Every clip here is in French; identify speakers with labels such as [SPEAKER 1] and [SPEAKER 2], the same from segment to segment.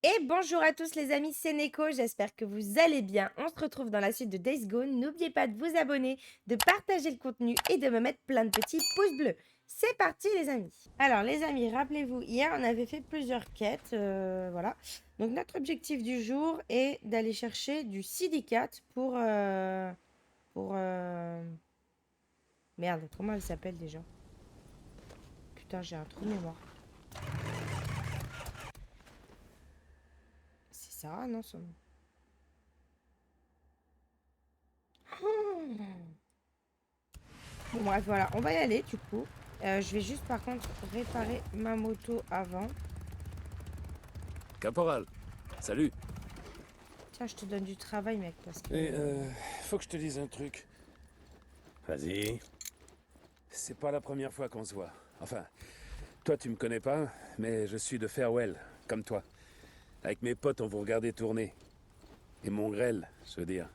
[SPEAKER 1] Et bonjour à tous les amis, c'est Neko, j'espère que vous allez bien. On se retrouve dans la suite de Days Gone. N'oubliez pas de vous abonner, de partager le contenu et de me mettre plein de petits pouces bleus. C'est parti les amis. Alors les amis, rappelez-vous, hier on avait fait plusieurs quêtes, voilà. Donc notre objectif du jour est d'aller chercher du silicate pour. Merde, comment elle s'appelle déjà? Putain, j'ai un trou de mémoire. C'est Sarah, non son nom? Bon, bref, voilà, on va y aller du coup. Je vais juste par contre réparer ma moto avant.
[SPEAKER 2] Caporal, salut.
[SPEAKER 1] Tiens, je te donne du travail, mec, parce que.
[SPEAKER 2] Et faut que je te dise un truc.
[SPEAKER 3] Vas-y.
[SPEAKER 2] C'est pas la première fois qu'on se voit. Enfin, toi tu me connais pas, mais je suis de Farewell, comme toi. Avec mes potes, on vous regardait tourner. Et mon grêle, je veux dire.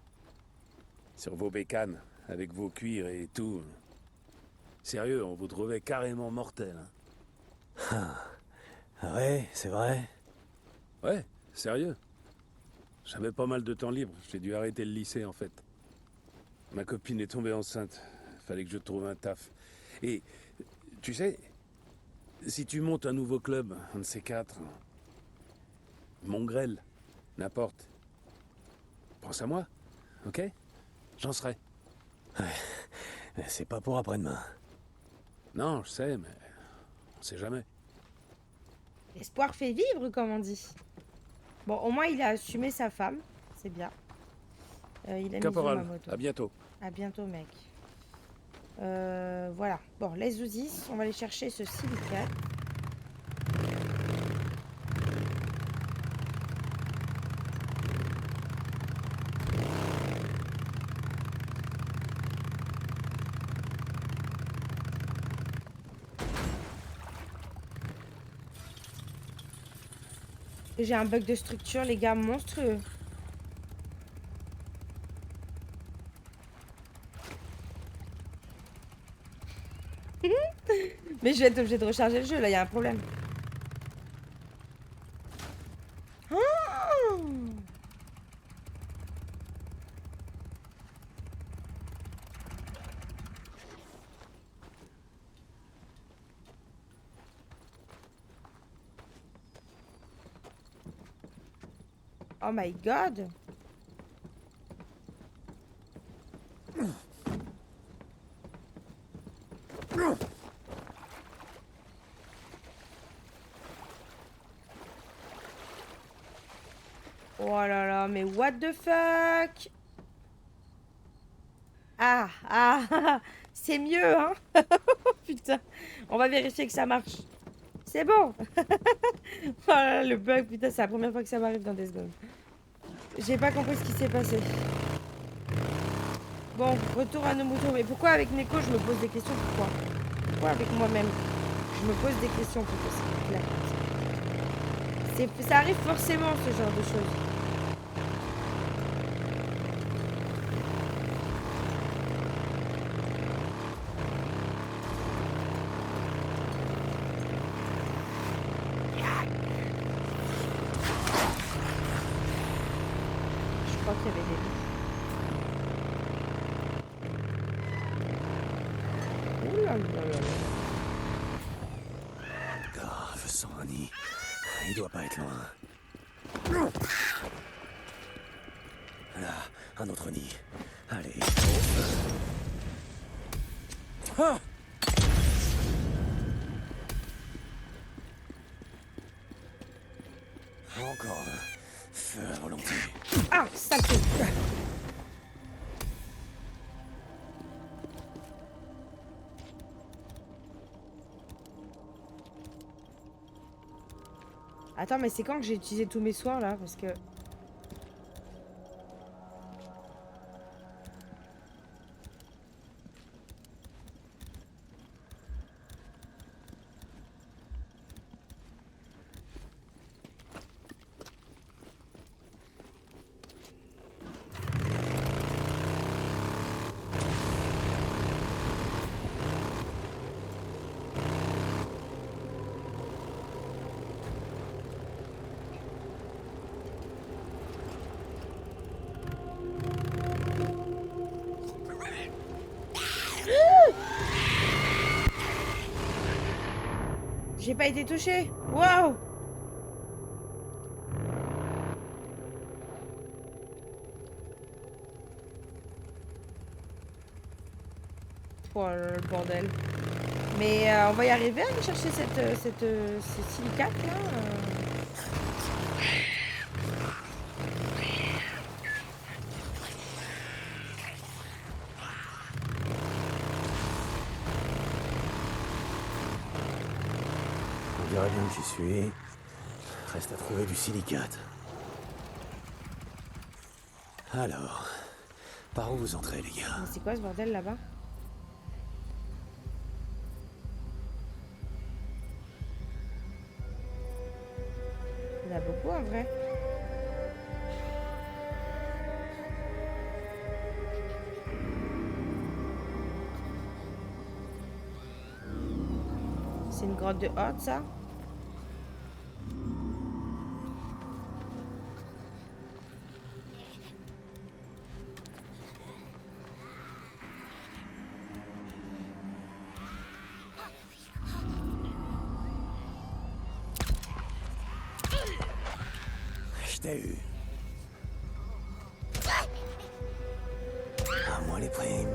[SPEAKER 2] Sur vos bécanes, avec vos cuirs et tout. Sérieux, on vous trouvait carrément mortel. Hein.
[SPEAKER 3] Ah ouais, c'est vrai.
[SPEAKER 2] Ouais, sérieux. J'avais pas mal de temps libre, j'ai dû arrêter le lycée en fait. Ma copine est tombée enceinte. Fallait que je trouve un taf. Et, tu sais, si tu montes un nouveau club, un de ces quatre, Mongrel, n'importe, pense à moi, ok? J'en serai.
[SPEAKER 3] C'est pas pour après-demain.
[SPEAKER 2] Non, je sais, mais on sait jamais.
[SPEAKER 1] L'espoir fait vivre, comme on dit. Bon, au moins, il a assumé sa femme. C'est bien. Il a mis où ma
[SPEAKER 2] Caporal,
[SPEAKER 1] moto?
[SPEAKER 2] à bientôt.
[SPEAKER 1] À bientôt, mec. Voilà. Bon, les zouzis, on va aller chercher ce silicate. J'ai un bug de structure, les gars, monstrueux. Mais je vais être obligée de recharger le jeu, là, il y a un problème. Oh, oh my god. Oh là là, mais what the fuck? Ah, ah, c'est mieux, hein? Putain, on va vérifier que ça marche. C'est bon. Oh là là, le bug, putain, c'est la première fois que ça m'arrive dans des secondes. J'ai pas compris ce qui s'est passé. Bon, retour à nos moutons. Mais pourquoi avec Neko, je me pose des questions? Pourquoi avec moi-même, je me pose des questions plutôt, c'est clair. Ça arrive forcément, ce genre de choses. Je crois qu'il y avait des loups. Ouh là là là là.
[SPEAKER 3] Grave sang un nid. Il doit pas être loin. Là, un autre nid. Allez. Ah! Encore un. Feu à volonté.
[SPEAKER 1] Ah, saleté. Attends, mais c'est quand que j'ai utilisé tous mes soins, là? Parce que... J'ai pas été touchée. Waouh. Oh là là, le bordel. Mais on va y arriver à aller chercher ce silicate là.
[SPEAKER 3] On dirait bien que j'y suis. Reste à trouver du silicate. Alors, par où vous entrez, les gars?
[SPEAKER 1] Mais c'est quoi ce bordel là-bas? Il y en a beaucoup en vrai. C'est une grotte de Hoth, ça?
[SPEAKER 3] Je t'ai eu. À moi les primes.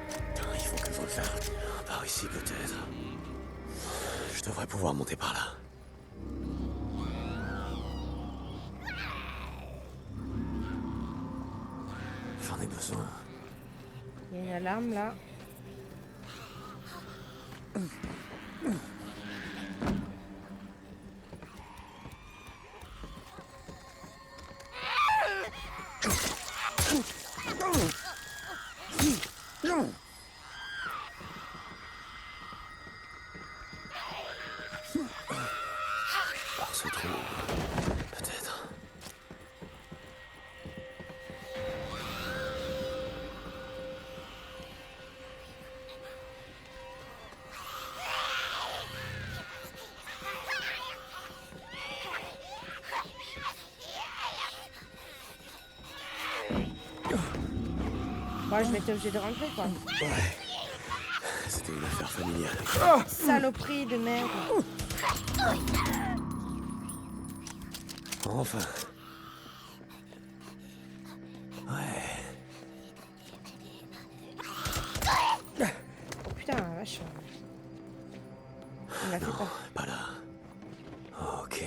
[SPEAKER 3] Putain, il faut que je le fasse. Par ici peut-être. Je devrais pouvoir monter par là. J'en ai besoin.
[SPEAKER 1] Il y a une alarme là.
[SPEAKER 3] Par ce trou, peut-être.
[SPEAKER 1] Moi, je vais être obligée de rentrer quoi.
[SPEAKER 3] Ouais. C'était une affaire familiale.
[SPEAKER 1] Saloperie de merde.
[SPEAKER 3] Enfin. Ouais.
[SPEAKER 1] Oh putain, la vache. Il m'a fait peur.
[SPEAKER 3] Pas là. Ok.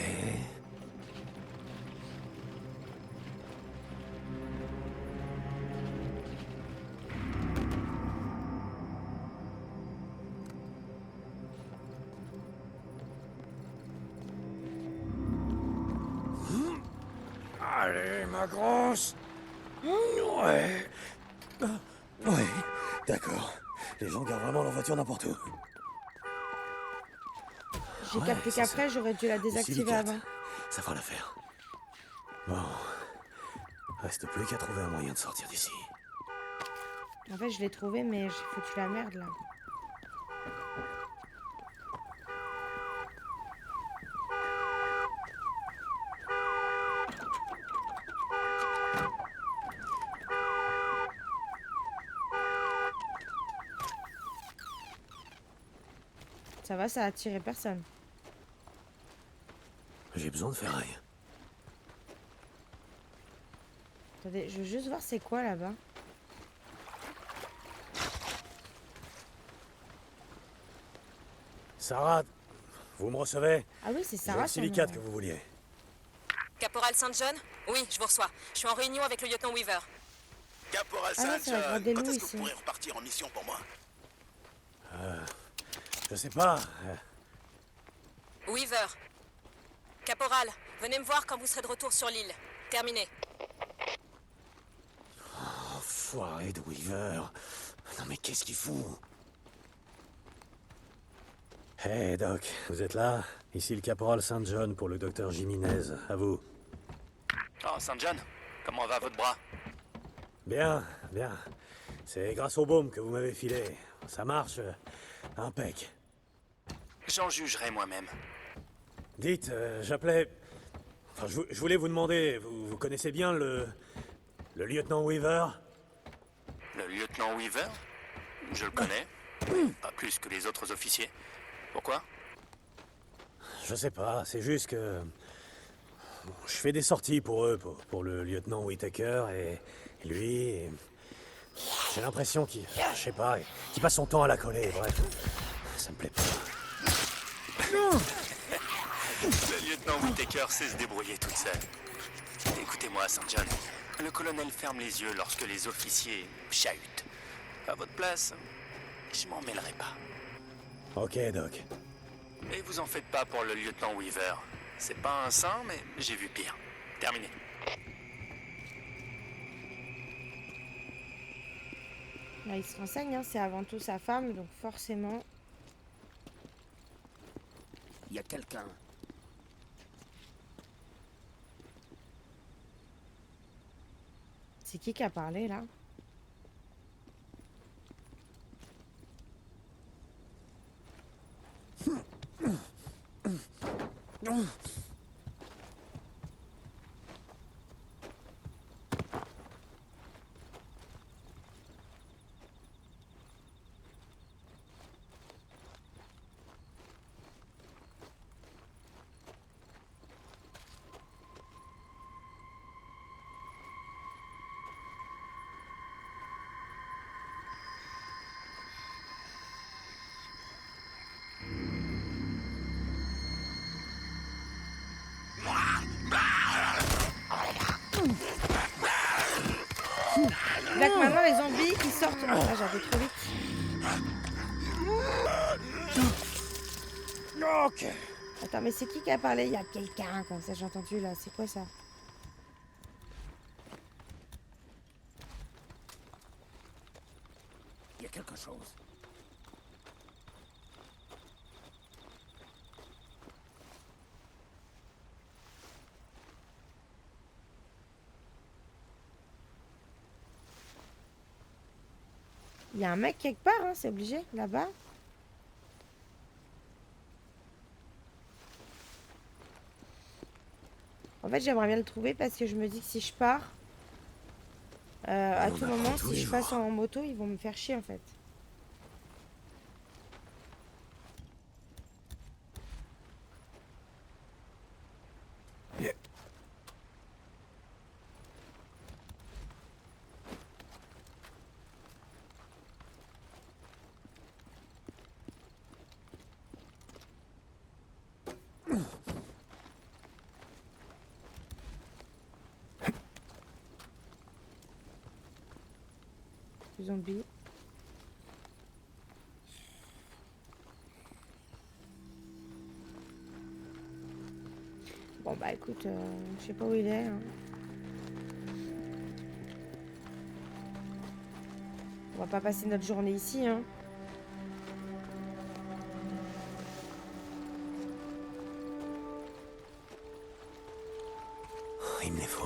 [SPEAKER 3] Allez, ma grosse. Ouais. Ouais, d'accord. Les gens gardent vraiment leur voiture n'importe où.
[SPEAKER 1] J'ai
[SPEAKER 3] Ouais,
[SPEAKER 1] capté
[SPEAKER 3] c'est
[SPEAKER 1] qu'après,
[SPEAKER 3] ça.
[SPEAKER 1] j'aurais dû la
[SPEAKER 3] Du
[SPEAKER 1] désactiver
[SPEAKER 3] silicate.
[SPEAKER 1] avant.
[SPEAKER 3] Ça fera l'affaire. Bon. Reste plus qu'à trouver un moyen de sortir d'ici.
[SPEAKER 1] En fait, je l'ai trouvé, mais j'ai foutu la merde là. Ça va, ça a attiré personne.
[SPEAKER 3] J'ai besoin de ferraille.
[SPEAKER 1] Attendez, je veux juste voir c'est quoi là-bas.
[SPEAKER 3] Sarah, vous me recevez?
[SPEAKER 1] Ah oui, c'est
[SPEAKER 3] J'ai
[SPEAKER 1] Sarah.
[SPEAKER 3] le silicate que vous vouliez.
[SPEAKER 4] Caporal Saint John? Oui, je vous reçois. Je suis en réunion avec le lieutenant Weaver.
[SPEAKER 5] Caporal
[SPEAKER 1] Ah ouais,
[SPEAKER 5] Saint
[SPEAKER 1] c'est la grotte
[SPEAKER 5] John,
[SPEAKER 1] des
[SPEAKER 5] quand
[SPEAKER 1] loups
[SPEAKER 5] est-ce que
[SPEAKER 1] ici.
[SPEAKER 5] vous pourrez repartir en mission pour moi?
[SPEAKER 3] Je sais pas.
[SPEAKER 4] Weaver. Caporal, venez me voir quand vous serez de retour sur l'île. Terminé.
[SPEAKER 3] Enfoiré de Weaver. Non mais qu'est-ce qu'il fout? Hey Doc, vous êtes là? Ici le caporal Saint John pour le docteur Jiménez. À vous.
[SPEAKER 5] Oh, Saint John, comment va votre bras?
[SPEAKER 3] Bien, bien. C'est grâce au baume que vous m'avez filé. Ça marche. Impec.
[SPEAKER 5] J'en jugerai moi-même.
[SPEAKER 3] Dites, j'appelais... Enfin, je voulais vous demander, vous connaissez bien le lieutenant Weaver?
[SPEAKER 5] Le lieutenant Weaver? Je le connais. Pas plus que les autres officiers. Pourquoi?
[SPEAKER 3] Je sais pas, c'est juste que... bon, je fais des sorties pour eux, pour le lieutenant Whittaker et lui, et... J'ai l'impression qu'il... je sais pas, qu'il passe son temps à la coller, bref. Ça me plaît pas.
[SPEAKER 5] Le lieutenant Whittaker sait se débrouiller toute seule. Écoutez-moi, St. John. Le colonel ferme les yeux lorsque les officiers chahutent. À votre place, je m'en mêlerai pas.
[SPEAKER 3] Ok, Doc.
[SPEAKER 5] Et vous en faites pas pour le lieutenant Weaver. C'est pas un saint, mais j'ai vu pire. Terminé.
[SPEAKER 1] Là, il se renseigne, hein, c'est avant tout sa femme, donc forcément...
[SPEAKER 6] Il y a quelqu'un.
[SPEAKER 1] C'est qui a parlé, là? Là que maintenant les zombies ils sortent. Ah, j'avais trop vite.
[SPEAKER 3] Ok.
[SPEAKER 1] Attends, mais c'est qui a parlé? Il y a quelqu'un comme ça, j'ai entendu là. C'est quoi ça?
[SPEAKER 6] Il y a quelque chose.
[SPEAKER 1] Il y a un mec quelque part, hein, c'est obligé, là-bas. En fait, j'aimerais bien le trouver parce que je me dis que si je pars, à
[SPEAKER 3] On
[SPEAKER 1] tout
[SPEAKER 3] apprend
[SPEAKER 1] moment,
[SPEAKER 3] tous
[SPEAKER 1] si
[SPEAKER 3] les
[SPEAKER 1] je passe
[SPEAKER 3] jours.
[SPEAKER 1] en moto, ils vont me faire chier en fait. Zombie. Bon bah écoute, je sais pas où il est. Hein. On va pas passer notre journée ici, hein.
[SPEAKER 3] Il me les faut.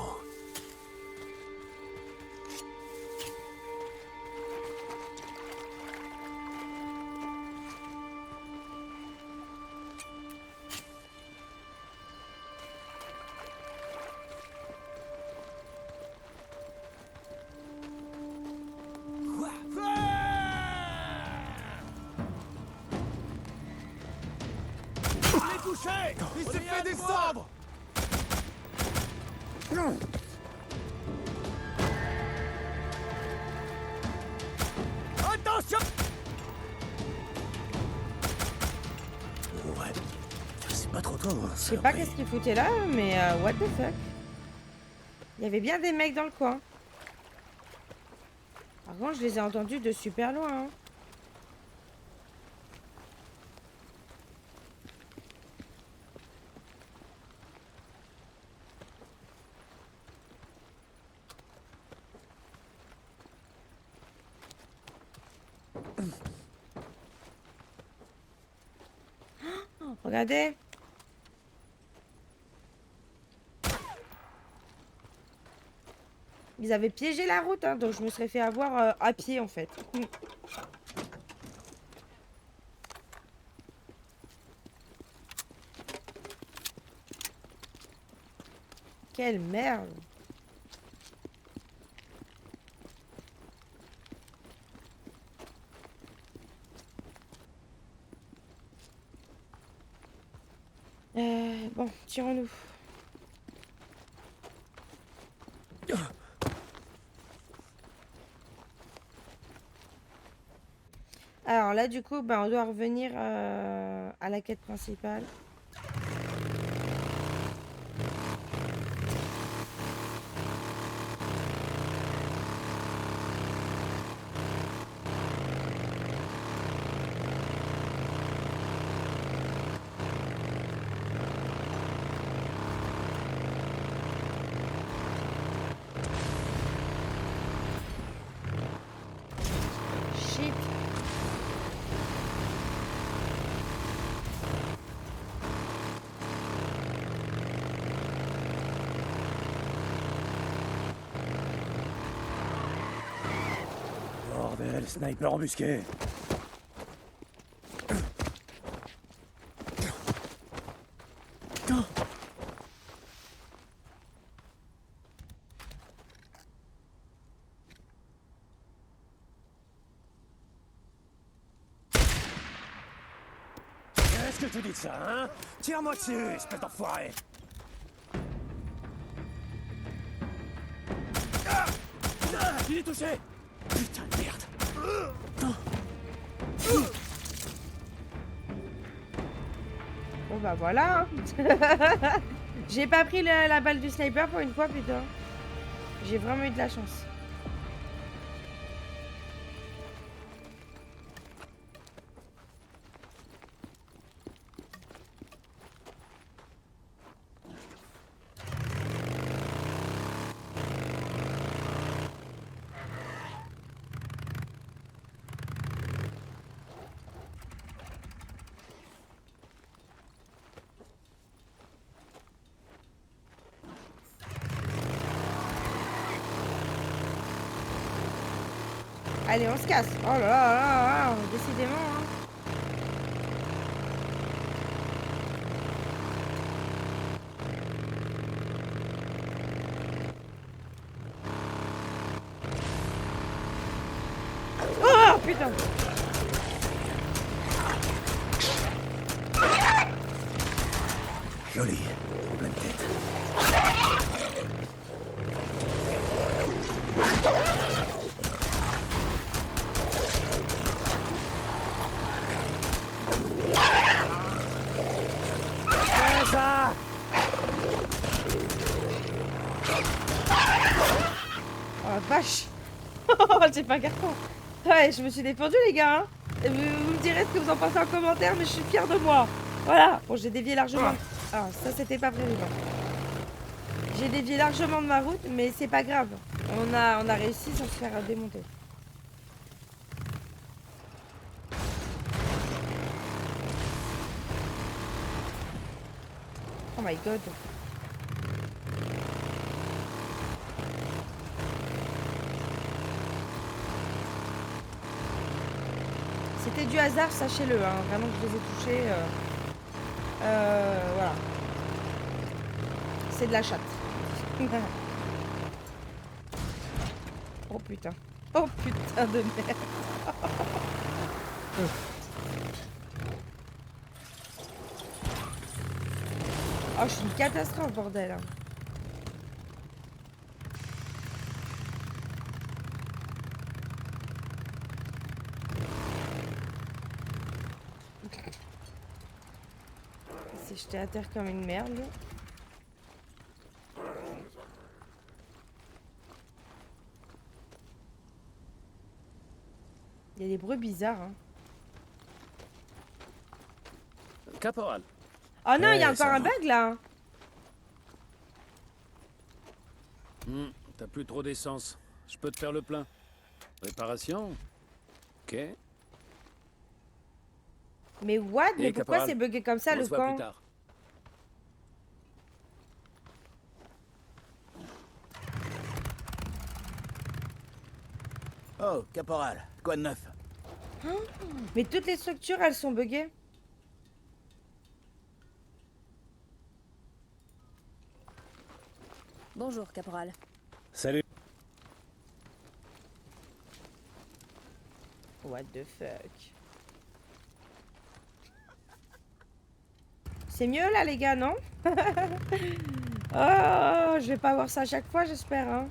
[SPEAKER 6] Il s'est fait descendre. Attention.
[SPEAKER 3] Ouais. C'est pas trop tôt. Hein,
[SPEAKER 1] Je sais pas qu'est-ce qu'il foutait là, mais what the fuck. Il y avait bien des mecs dans le coin. Par contre, je les ai entendus de super loin. Hein. Oh, regardez. Ils avaient piégé la route, hein, donc je me serais fait avoir à pied en fait. Quelle merde. Bon, tirons-nous. Alors là, du coup, ben, on doit revenir à la quête principale. Shit.
[SPEAKER 3] Bordel, sniper embusqué. Qu'est-ce que tu dis de ça, hein? Tire-moi dessus, espèce d'enfoiré! Il est touché! Putain de merde!
[SPEAKER 1] Bon bah voilà. J'ai pas pris la balle du sniper pour une fois, putain. J'ai vraiment eu de la chance. Allez, on se casse. Oh là là là là, décidément. Hein. Oh putain.
[SPEAKER 3] Joli, en pleine tête. Ça!
[SPEAKER 1] Oh la vache. J'ai pas carton. Ouais, je me suis défendue les gars. Hein. Vous me direz ce que vous en pensez en commentaire, mais je suis fière de moi. Voilà. Bon, j'ai dévié largement. Ah, ça c'était pas prévu. J'ai dévié largement de ma route, mais c'est pas grave. On a réussi sans se faire démonter. Oh my god. C'était du hasard, sachez-le. Hein. Vraiment que je les ai touchés. Voilà. C'est de la chatte. Oh putain. Oh putain de merde. Oh, je suis une catastrophe, bordel. Il s'est jeté à terre comme une merde, lui. Il y a des bruits bizarres, hein.
[SPEAKER 2] Caporal.
[SPEAKER 1] Oh non, il y a
[SPEAKER 3] Ouais,
[SPEAKER 1] encore
[SPEAKER 3] ça
[SPEAKER 1] un
[SPEAKER 3] va.
[SPEAKER 1] bug, là.
[SPEAKER 2] T'as plus trop d'essence. Je peux te faire le plein. Réparation? Ok.
[SPEAKER 1] Mais what? Mais pourquoi
[SPEAKER 2] caporal,
[SPEAKER 1] c'est bugué comme ça,
[SPEAKER 2] On
[SPEAKER 1] le
[SPEAKER 2] se voit
[SPEAKER 1] camp?
[SPEAKER 2] plus tard.
[SPEAKER 6] Oh, caporal, quoi de neuf?
[SPEAKER 1] Mais toutes les structures, elles sont buggées.
[SPEAKER 4] Bonjour, caporal.
[SPEAKER 3] Salut.
[SPEAKER 1] What the fuck? C'est mieux là, les gars, non? Oh, je vais pas avoir ça à chaque fois, j'espère, hein.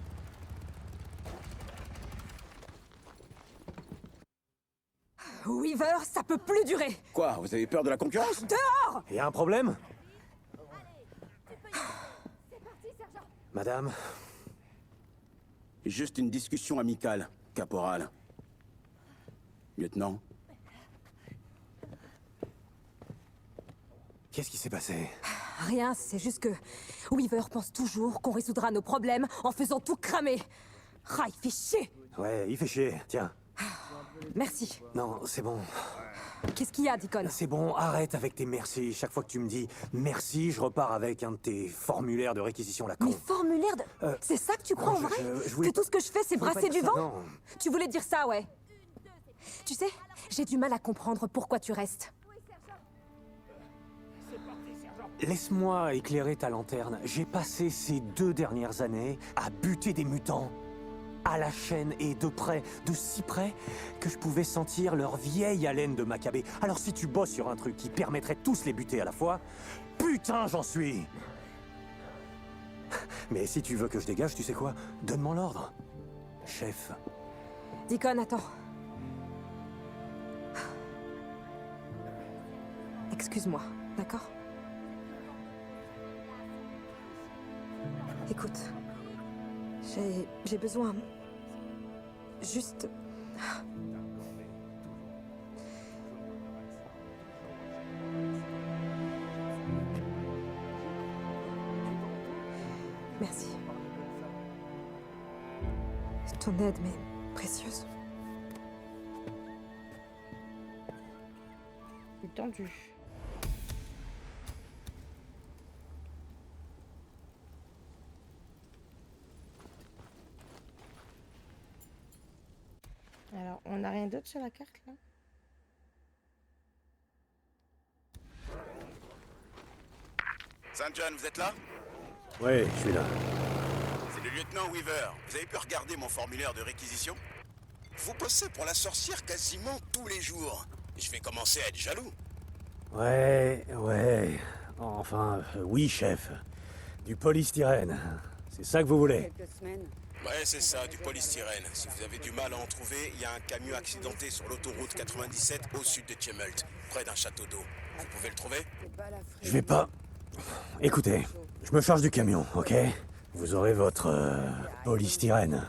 [SPEAKER 4] Weaver, ça peut plus durer.
[SPEAKER 6] Quoi, vous avez peur de la concurrence?
[SPEAKER 3] Y a un problème? Madame,
[SPEAKER 6] Juste une discussion amicale, caporal. Lieutenant,
[SPEAKER 3] qu'est-ce qui s'est passé?
[SPEAKER 4] Rien, c'est juste que Weaver pense toujours qu'on résoudra nos problèmes en faisant tout cramer. Ah, il fait chier.
[SPEAKER 3] Ouais, il fait chier. Tiens.
[SPEAKER 4] Merci.
[SPEAKER 3] Non, c'est bon.
[SPEAKER 4] Qu'est-ce qu'il y a, Deacon?
[SPEAKER 3] C'est bon, arrête avec tes merci. Chaque fois que tu me dis merci, je repars avec un de tes formulaires de réquisition la con.
[SPEAKER 4] Mes formulaires de... C'est ça que tu crois
[SPEAKER 3] non,
[SPEAKER 4] en vrai?
[SPEAKER 3] je voulais-
[SPEAKER 4] Que tout ce que je fais, c'est
[SPEAKER 3] Je voulais
[SPEAKER 4] brasser
[SPEAKER 3] pas
[SPEAKER 4] du
[SPEAKER 3] dire ça,
[SPEAKER 4] vent?
[SPEAKER 3] non.
[SPEAKER 4] Tu voulais dire ça, ouais. Tu sais, j'ai du mal à comprendre pourquoi tu restes.
[SPEAKER 3] Laisse-moi éclairer ta lanterne. J'ai passé ces 2 dernières années à buter des mutants. À la chaîne et de près, de si près, que je pouvais sentir leur vieille haleine de Maccabée. Alors si tu bosses sur un truc qui permettrait de tous les buter à la fois, putain j'en suis! Mais si tu veux que je dégage, tu sais quoi? Donne-moi l'ordre. Chef.
[SPEAKER 4] Deacon, attends. Excuse-moi, d'accord? Écoute, j'ai besoin... Juste... Merci. Ton aide m'est précieuse.
[SPEAKER 1] C'est tendu. Alors, on n'a rien d'autre sur la carte là?
[SPEAKER 6] Saint John, vous êtes là?
[SPEAKER 3] Ouais, je suis là.
[SPEAKER 6] C'est le lieutenant Weaver. Vous avez pu regarder mon formulaire de réquisition? Vous bossez pour la sorcière quasiment tous les jours. Je vais commencer à être jaloux.
[SPEAKER 3] Ouais. Enfin, oui, chef. Du polystyrène. C'est ça que vous voulez?
[SPEAKER 6] Ouais, c'est ça, du polystyrène. Si vous avez du mal à en trouver, il y a un camion accidenté sur l'autoroute 97 au sud de Tumult, près d'un château d'eau. Vous pouvez le trouver?
[SPEAKER 3] Je vais pas... Écoutez, je me charge du camion, ok? Vous aurez votre... polystyrène.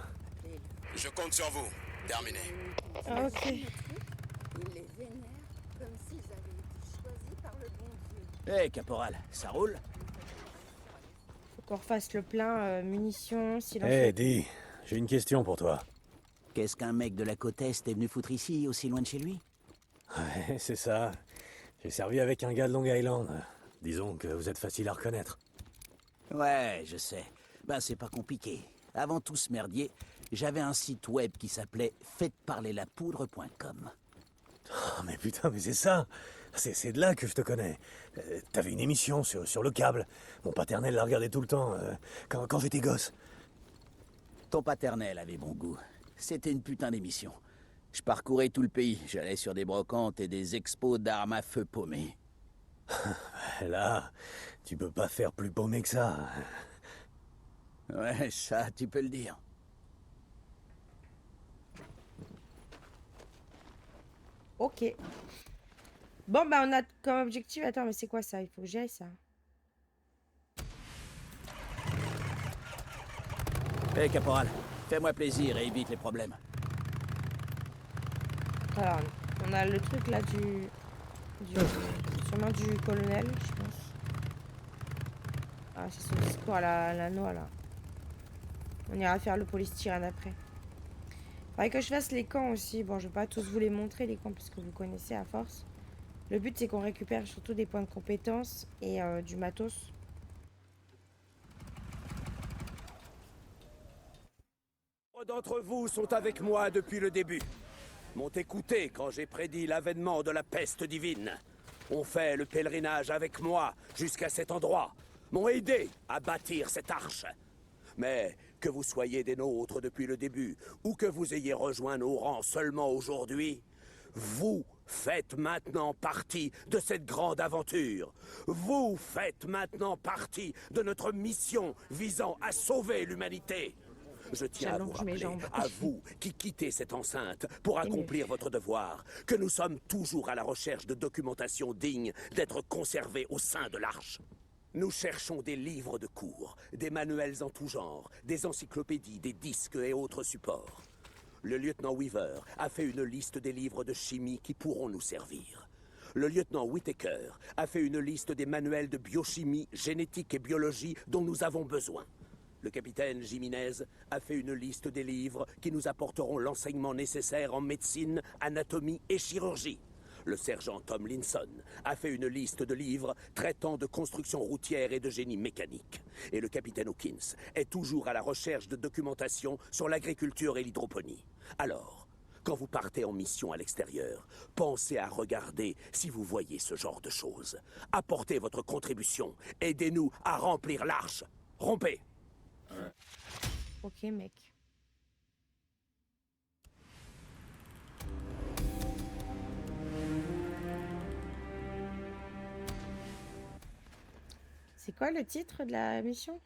[SPEAKER 6] Je compte sur vous. Terminé.
[SPEAKER 1] Ah, ok.
[SPEAKER 7] Il les vénère comme s'ils avaient été choisis par le bon Dieu.
[SPEAKER 6] Hé, caporal, ça roule?
[SPEAKER 1] Faut qu'on refasse le plein munitions, s'il en
[SPEAKER 3] Eh,
[SPEAKER 1] faut.
[SPEAKER 3] dis, j'ai une question pour toi.
[SPEAKER 6] Qu'est-ce qu'un mec de la côte Est est venu foutre ici, aussi loin de chez lui?
[SPEAKER 3] Ouais, c'est ça. J'ai servi avec un gars de Long Island. Disons que vous êtes facile à reconnaître.
[SPEAKER 6] Ouais, je sais. Ben, c'est pas compliqué. Avant tout ce merdier, j'avais un site web qui s'appelait faites-parler-la-poudre.com.
[SPEAKER 3] Oh, mais putain, mais c'est ça. C'est de là que je te connais. T'avais une émission sur le câble. Mon paternel la regardait tout le temps, quand j'étais gosse.
[SPEAKER 6] Ton paternel avait bon goût. C'était une putain d'émission. Je parcourais tout le pays. J'allais sur des brocantes et des expos d'armes à feu paumées.
[SPEAKER 3] Là, tu peux pas faire plus paumé que ça.
[SPEAKER 6] Ouais, ça, tu peux le dire.
[SPEAKER 1] Ok. Bon, bah, on a comme objectif... Attends, mais c'est quoi ça? Il faut que j'aille ça.
[SPEAKER 6] Hé, caporal, fais-moi plaisir et évite les problèmes.
[SPEAKER 1] Alors, on a le truc là du chemin du colonel, je pense. Ah, c'est son discours à la noix là. On ira faire le polystyrène après. Faudrait que je fasse les camps aussi. Bon, je vais pas tous vous les montrer les camps parce que vous connaissez à force. Le but c'est qu'on récupère surtout des points de compétence et du matos.
[SPEAKER 8] Nombre d'entre vous sont avec moi depuis le début. M'ont écouté quand j'ai prédit l'avènement de la peste divine. Ont fait le pèlerinage avec moi jusqu'à cet endroit. M'ont aidé à bâtir cette arche. Mais que vous soyez des nôtres depuis le début, ou que vous ayez rejoint nos rangs seulement aujourd'hui, vous faites maintenant partie de cette grande aventure. Vous faites maintenant partie de notre mission visant à sauver l'humanité. Je tiens à vous
[SPEAKER 1] J'allonge mes
[SPEAKER 8] rappeler,
[SPEAKER 1] jambes.
[SPEAKER 8] à vous qui quittez cette enceinte pour accomplir votre devoir, que nous sommes toujours à la recherche de documentation digne d'être conservée au sein de l'Arche. Nous cherchons des livres de cours, des manuels en tout genre, des encyclopédies, des disques et autres supports. Le lieutenant Weaver a fait une liste des livres de chimie qui pourront nous servir. Le lieutenant Whittaker a fait une liste des manuels de biochimie, génétique et biologie dont nous avons besoin. Le capitaine Jiménez a fait une liste des livres qui nous apporteront l'enseignement nécessaire en médecine, anatomie et chirurgie. Le sergent Tomlinson a fait une liste de livres traitant de construction routière et de génie mécanique. Et le capitaine Hawkins est toujours à la recherche de documentation sur l'agriculture et l'hydroponie. Alors, quand vous partez en mission à l'extérieur, pensez à regarder si vous voyez ce genre de choses. Apportez votre contribution. Aidez-nous à remplir l'arche. Rompez!
[SPEAKER 1] Ok, mec. C'est quoi le titre de la mission?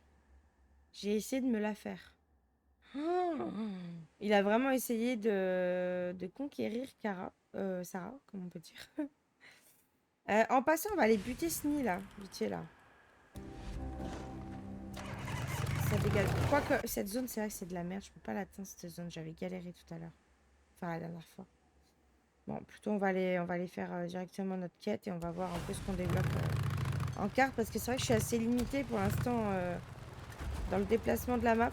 [SPEAKER 1] J'ai essayé de me la faire. Il a vraiment essayé de conquérir Sarah, comment on peut dire. En passant, on va aller buter Sni là, vite fait là. Ça dégage. Quoique cette zone, c'est vrai que c'est de la merde. Je peux pas l'atteindre cette zone. J'avais galéré tout à l'heure. Enfin, la dernière fois. Bon, plutôt on va aller faire directement notre quête et on va voir un peu ce qu'on développe en carte. Parce que c'est vrai que je suis assez limitée pour l'instant dans le déplacement de la map.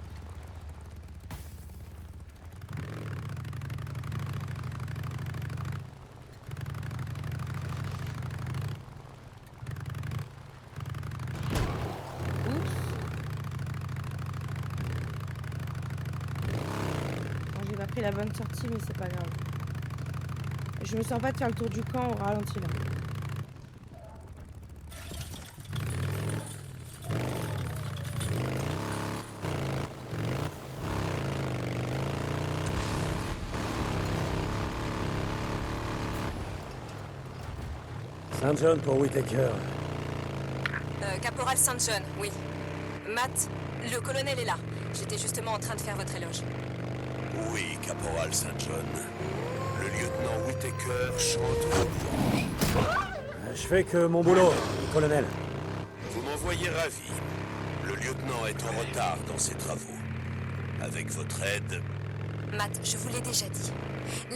[SPEAKER 1] La bonne sortie, mais c'est pas grave. Je me sens pas de faire le tour du camp au ralenti là.
[SPEAKER 3] Saint John pour Whittaker.
[SPEAKER 4] Caporal Saint John, oui. Matt, le colonel est là. J'étais justement en train de faire votre éloge.
[SPEAKER 6] Oui, Caporal Saint John. Le lieutenant Whittaker chante vos louanges.
[SPEAKER 3] Je fais que mon boulot, colonel.
[SPEAKER 6] Vous m'envoyez ravi. Le lieutenant est en retard dans ses travaux. Avec votre aide,
[SPEAKER 4] Matt, je vous l'ai déjà dit.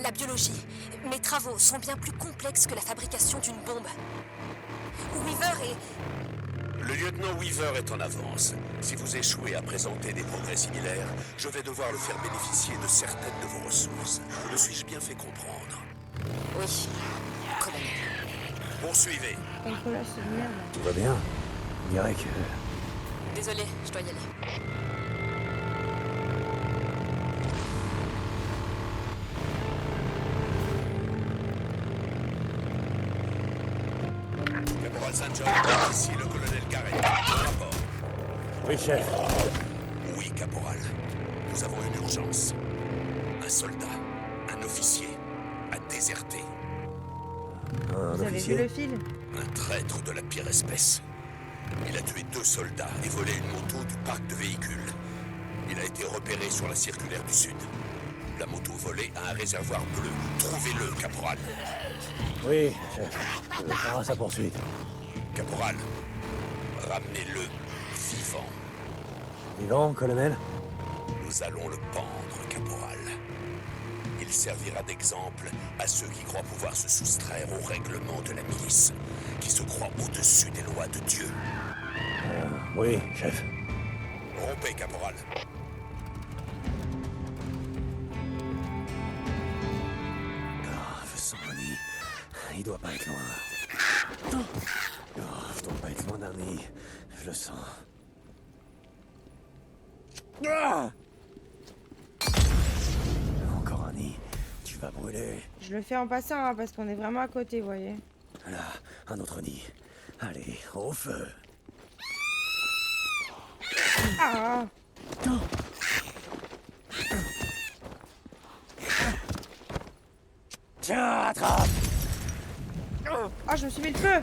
[SPEAKER 4] La biologie, mes travaux sont bien plus complexes que la fabrication d'une bombe. Weaver est...
[SPEAKER 6] le lieutenant Weaver est en avance. Si vous échouez à présenter des progrès similaires, je vais devoir le faire bénéficier de certaines de vos ressources. Me suis-je bien fait comprendre?
[SPEAKER 4] Oui, colonel.
[SPEAKER 6] Poursuivez.
[SPEAKER 1] Contrôle c'est de merde.
[SPEAKER 3] Tout va bien. On dirait que...
[SPEAKER 4] Désolé, je dois y aller.
[SPEAKER 6] Caporal Saint John, ici le colonel Garrett. Au rapport.
[SPEAKER 3] Oui, chef.
[SPEAKER 6] Oui, caporal. Nous avons une urgence. Un soldat, un officier, a déserté.
[SPEAKER 3] Un
[SPEAKER 1] Vous avez vu
[SPEAKER 3] officier.
[SPEAKER 1] le fil?
[SPEAKER 6] Un traître de la pire espèce. Il a tué 2 soldats et volé une moto du parc de véhicules. Il a été repéré sur la circulaire du Sud. La moto volée a un réservoir bleu. Trouvez-le, caporal.
[SPEAKER 3] Oui, chef. Je prends sa poursuite.
[SPEAKER 6] Caporal, ramenez-le vivant.
[SPEAKER 3] Vivant, colonel?
[SPEAKER 6] Nous allons le pendre, caporal. Il servira d'exemple à ceux qui croient pouvoir se soustraire aux règlements de la milice, qui se croient au-dessus des lois de Dieu.
[SPEAKER 3] Oui, chef.
[SPEAKER 6] Rompez, caporal.
[SPEAKER 3] Sonny. Il doit pas être loin. Je dois pas être loin d'un nid. Je le sens. Encore un nid. Tu vas brûler.
[SPEAKER 1] Je le fais en passant hein, parce qu'on est vraiment à côté, vous voyez.
[SPEAKER 3] Là, un autre nid. Allez, au feu.
[SPEAKER 1] Ah!
[SPEAKER 3] Tiens, attrape!
[SPEAKER 1] Oh, je me suis mis le feu.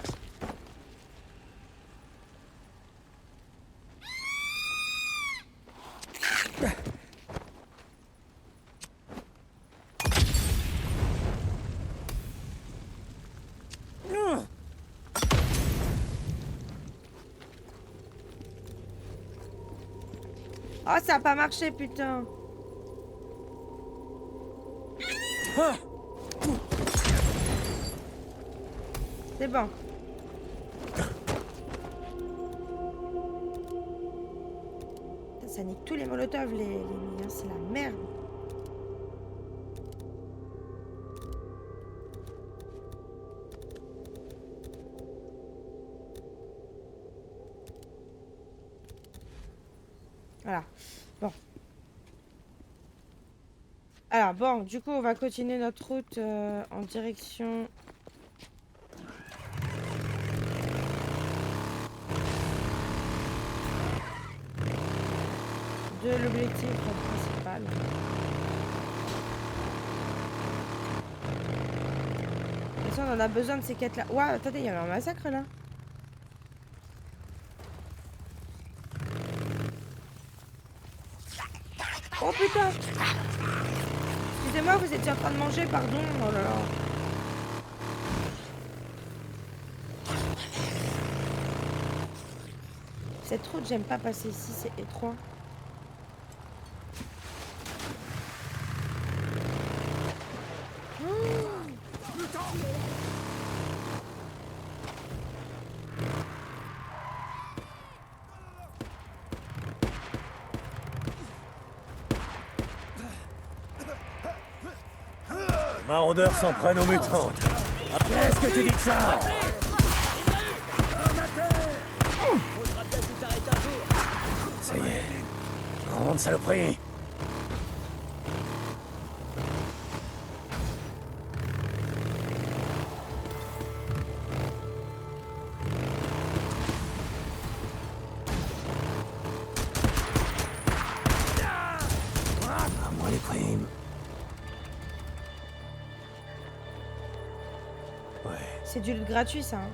[SPEAKER 1] Oh, ça a pas marché, putain. C'est bon. Putain, ça nique tous les molotovs, les mines, hein, c'est la merde. Voilà. Bon. Alors, bon, du coup, on va continuer notre route en direction... de l'objectif principal. De toute façon, on en a besoin de ces quêtes-là. Ouah, attendez, il y avait un massacre, là. Oh, putain! Excusez-moi, vous étiez en train de manger, pardon. Oh là là. Cette route, j'aime pas passer ici, c'est étroit.
[SPEAKER 3] Les maraudeurs s'en prennent aux mutants. Qu'est-ce que tu dis de ça? Ça y est. Grande saloperie. À moi les primes. Ouais.
[SPEAKER 1] C'est du loot gratuit, ça. Hein.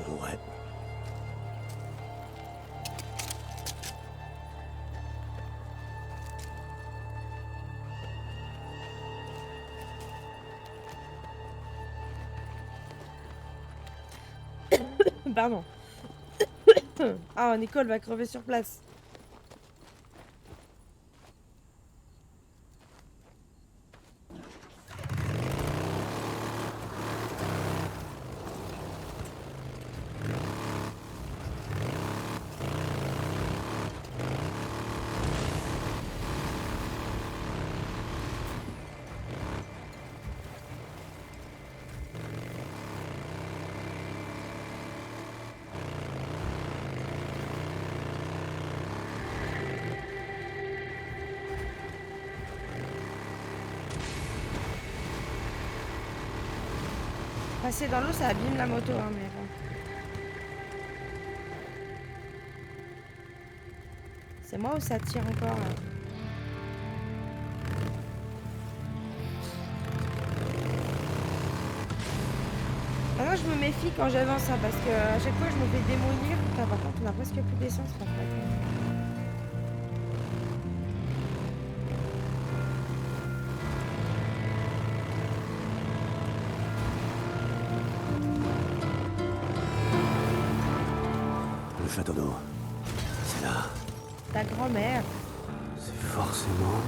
[SPEAKER 3] Ouais.
[SPEAKER 1] Pardon. Ah, Nicole va crever sur place. Passer dans l'eau, ça abîme la moto, hein, mais bon. C'est moi ou ça tire encore là? Maintenant, je me méfie quand j'avance, hein, parce que à chaque fois, je me fais démolir. Putain, par contre, on a presque plus d'essence en fait.
[SPEAKER 3] Le château d'eau. C'est là.
[SPEAKER 1] Ta grand-mère.
[SPEAKER 3] C'est forcément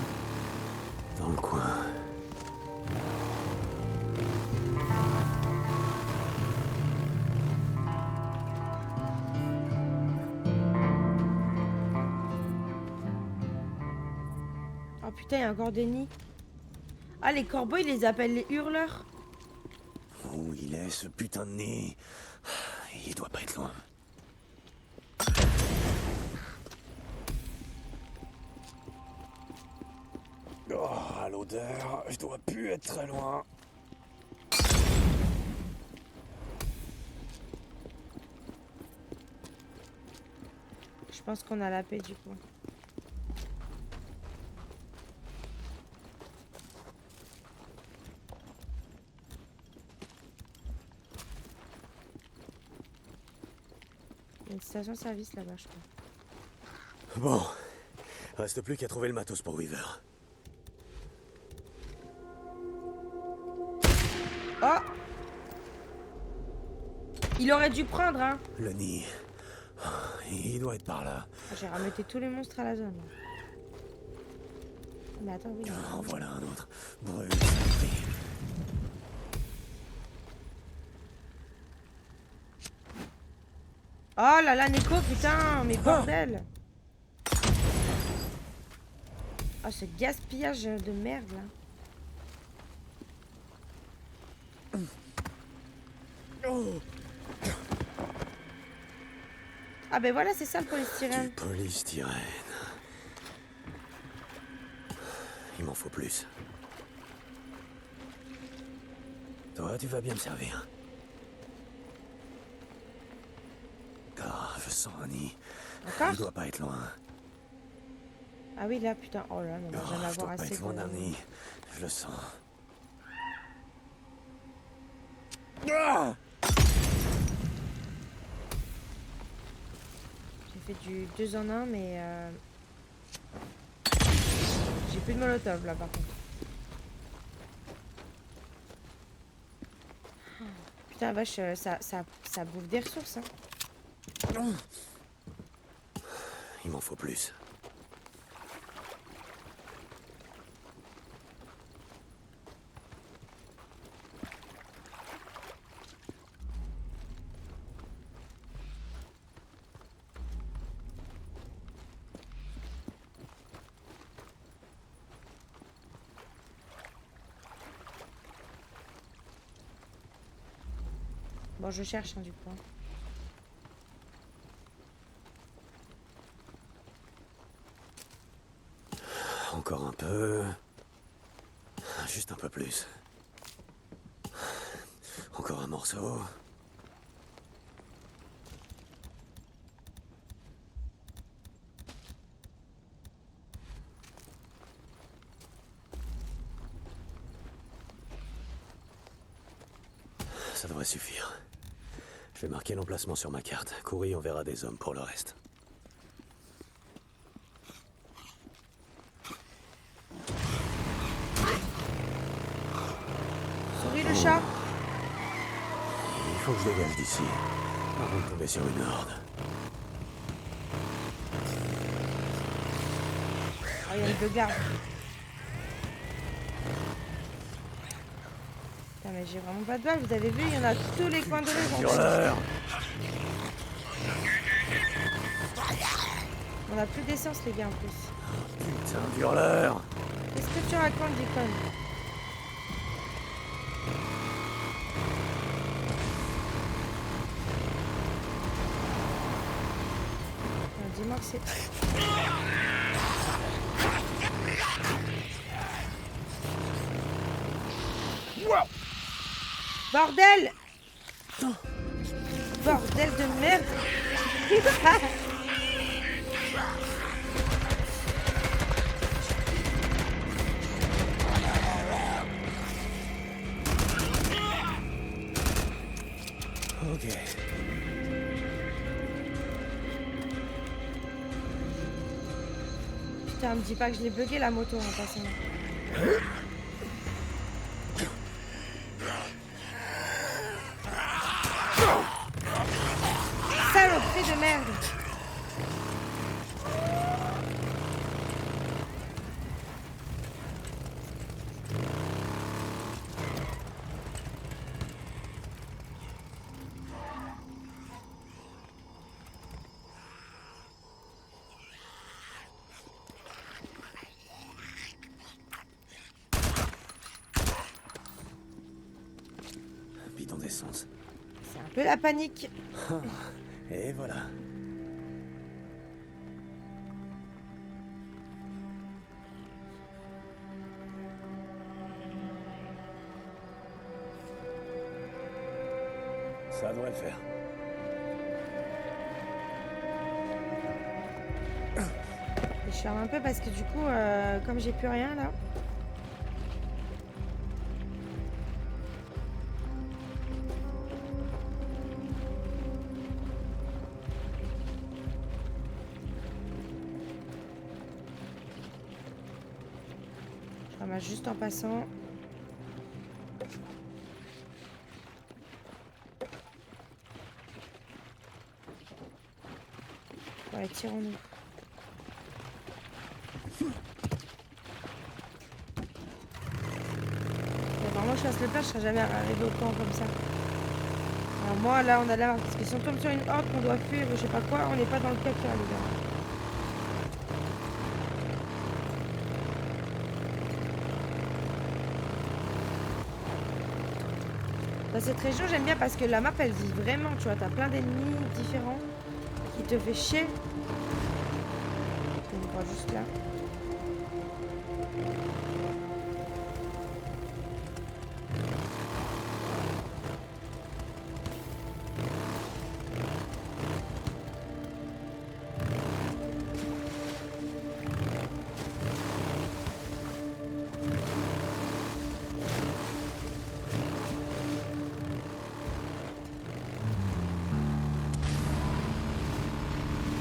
[SPEAKER 3] dans le coin.
[SPEAKER 1] Oh putain, il y a encore des nids. Ah, les corbeaux, ils les appellent les hurleurs.
[SPEAKER 3] Où il est, ce putain de nid? Il doit pas être loin. Oh, l'odeur, je dois plus être très loin.
[SPEAKER 1] Je pense qu'on a la paix du coup. station-service là-bas, je crois.
[SPEAKER 3] Bon, reste plus qu'à trouver le matos pour Weaver.
[SPEAKER 1] Oh! Il aurait dû prendre, hein!
[SPEAKER 3] Le nid. Il doit être par là.
[SPEAKER 1] J'ai remetté tous les monstres à la zone. Là. Mais attends, oui.
[SPEAKER 3] En voilà un autre. Brûle.
[SPEAKER 1] Oh là là, Neko, putain, mais bordel! Oh, ce gaspillage de merde là. Ah ben voilà, c'est ça le polystyrène.
[SPEAKER 3] Du polystyrène. Il m'en faut plus. Toi, tu vas bien me servir. Ah, je sens un nid.
[SPEAKER 1] Encore?
[SPEAKER 3] Il doit pas être loin.
[SPEAKER 1] Ah oui, là, putain. Oh là, on va jamais
[SPEAKER 3] Je
[SPEAKER 1] avoir
[SPEAKER 3] dois pas
[SPEAKER 1] assez
[SPEAKER 3] être loin d'un
[SPEAKER 1] de...
[SPEAKER 3] nid. Je le sens.
[SPEAKER 1] J'ai fait du 2 en 1, mais... J'ai plus de molotov, là, par contre. Putain, vache, ça bouffe des ressources, hein.
[SPEAKER 3] Il m'en faut plus.
[SPEAKER 1] Bon, je cherche, hein, du coup.
[SPEAKER 3] Encore un peu. Juste un peu plus. Encore un morceau. Ça devrait suffire. Je vais marquer l'emplacement sur ma carte. Courry enverra des hommes pour le reste.
[SPEAKER 1] Souris le chat.
[SPEAKER 3] Il faut que je dégage d'ici, avant de tomber sur une horde.
[SPEAKER 1] Oh, il y a une beugarde. Putain, mais j'ai vraiment pas de balles. Vous avez vu, il y en a à tous les coins de rue.
[SPEAKER 3] Hurleur!
[SPEAKER 1] On a plus d'essence, les gars, en plus.
[SPEAKER 3] Putain, hurleur!
[SPEAKER 1] Qu'est-ce que tu racontes, Deacon? Dis-moi que c'est... Bordel! Bordel de merde!
[SPEAKER 3] Ok.
[SPEAKER 1] Putain, me dis pas que je l'ai bugué la moto en passant. Saloperie de merde!
[SPEAKER 3] Bidon d'essence.
[SPEAKER 1] C'est un peu la panique.
[SPEAKER 3] Et voilà. Ça devrait le faire.
[SPEAKER 1] Et je ferme un peu parce que du coup, comme j'ai plus rien là. ramasse juste en passant. Ouais, tirons-nous. Vraiment, je fasse le plat, je serais jamais arrivé au camp comme ça. Alors moi, là, on a la marque. Parce que si on tombe sur une horde qu'on doit fuir ou je sais pas quoi, on n'est pas dans le caca, les gars. Dans cette région, j'aime bien parce que la map, elle vit vraiment, tu vois. T'as plein d'ennemis différents qui te fait chier. On voit juste là.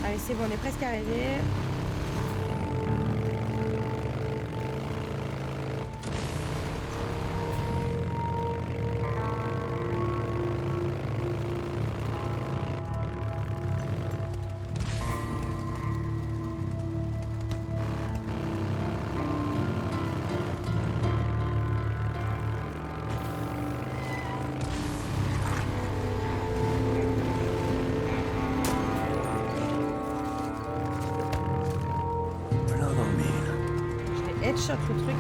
[SPEAKER 1] Allez, c'est bon, on est presque arrivé. Headshot le truc.